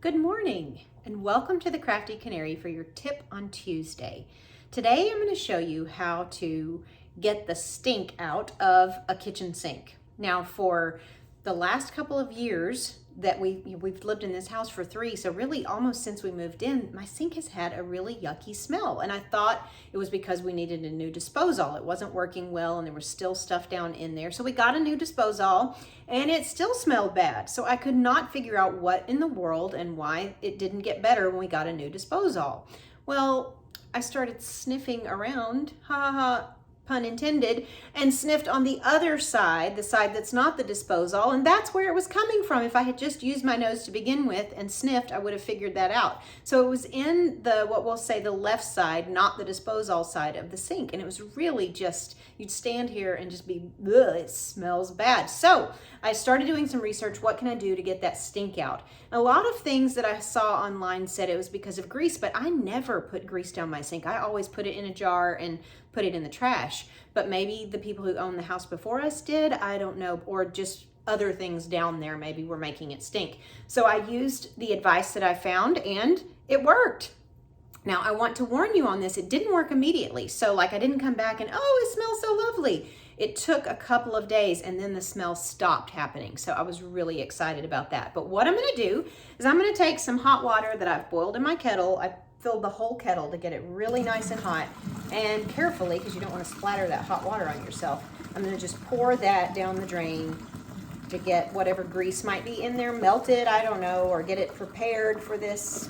Good morning and welcome to the Crafty Canary for your tip on Tuesday. Today I'm going to show you how to get the stink out of a kitchen sink. Now for the last couple of years that we've lived in this house for 3, so really almost since we moved in, my sink has had a really yucky smell, and I thought it was because we needed a new disposal. It wasn't working well and there was still stuff down in there, so we got a new disposal and it still smelled bad. So I could not figure out what in the world and why it didn't get better when we got a new disposal. Well, I started sniffing around, pun intended, and sniffed on the other side, the side that's not the disposal, and that's where it was coming from. If I had just used my nose to begin with and sniffed, I would have figured that out. So it was in the, what we'll say, the left side, not the disposal side of the sink, and it was really just, you'd stand here and just be, ugh, it smells bad. So I started doing some research. What can I do to get that stink out? A lot of things that I saw online said it was because of grease, but I never put grease down my sink. I always put it in a jar and put it in the trash. But maybe the people who owned the house before us did, I don't know, or just other things down there maybe were making it stink. So I used the advice that I found and it worked. Now I want to warn you on this, it didn't work immediately. So like I didn't come back and, oh, it smells so lovely. It took a couple of days and then the smell stopped happening. So I was really excited about that. But what I'm gonna do is I'm gonna take some hot water that I've boiled in my kettle. I filled the whole kettle to get it really nice and hot, and carefully, because you don't want to splatter that hot water on yourself, I'm going to just pour that down the drain to get whatever grease might be in there melted, I don't know, or get it prepared for this.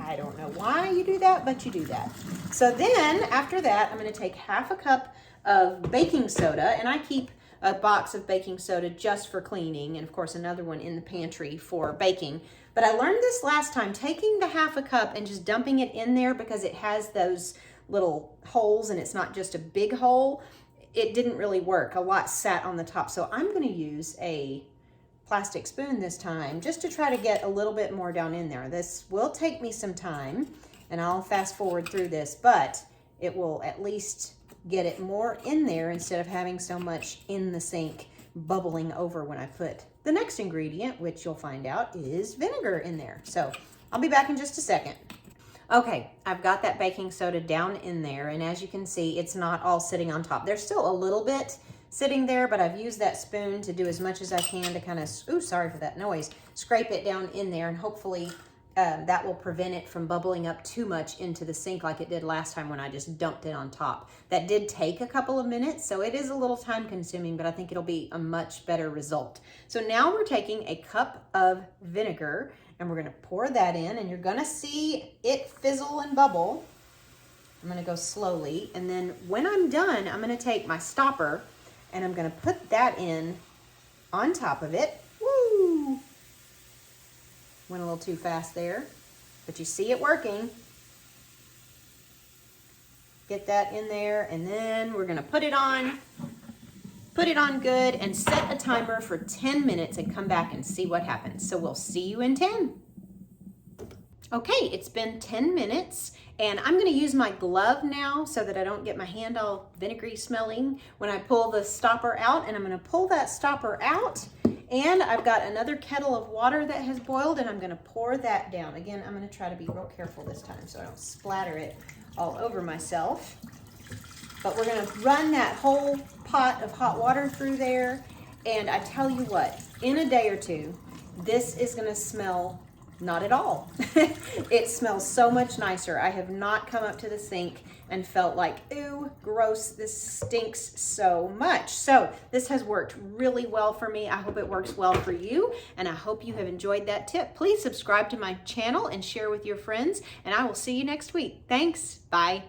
I don't know why you do that, but you do that. So then after that, I'm going to take half a cup of baking soda, and I keep a box of baking soda just for cleaning, and of course another one in the pantry for baking. But I learned this last time, taking the half a cup and just dumping it in there because it has those little holes and it's not just a big hole. It didn't really work. A lot sat on the top. So I'm going to use a plastic spoon this time just to try to get a little bit more down in there. This will take me some time and I'll fast forward through this, but it will at least get it more in there instead of having so much in the sink bubbling over when I put the next ingredient, which you'll find out is vinegar in there. So I'll be back in just a second. Okay, I've got that baking soda down in there, and as you can see, it's not all sitting on top. There's still a little bit sitting there, but I've used that spoon to do as much as I can to kind of, ooh, sorry for that noise, scrape it down in there, and hopefully that will prevent it from bubbling up too much into the sink like it did last time when I just dumped it on top. That did take a couple of minutes, so it is a little time consuming, but I think it'll be a much better result. So now we're taking a cup of vinegar and we're gonna pour that in, and you're gonna see it fizzle and bubble. I'm gonna go slowly, and then when I'm done, I'm gonna take my stopper and I'm gonna put that in on top of it. Woo! Went a little too fast there, but you see it working. Get that in there, and then we're gonna put it on good and set a timer for 10 minutes and come back and see what happens. So we'll see you in 10. Okay, it's been 10 minutes and I'm gonna use my glove now so that I don't get my hand all vinegary smelling when I pull the stopper out, and I'm gonna pull that stopper out, and I've got another kettle of water that has boiled and I'm gonna pour that down. Again, I'm gonna try to be real careful this time so I don't splatter it all over myself. But we're gonna run that whole pot of hot water through there, and I tell you what, in a day or two, this is gonna smell not at all. It smells so much nicer. I have not come up to the sink and felt like, ooh, gross, this stinks so much. So this has worked really well for me. I hope it works well for you, and I hope you have enjoyed that tip. Please subscribe to my channel and share with your friends, and I will see you next week. Thanks, bye.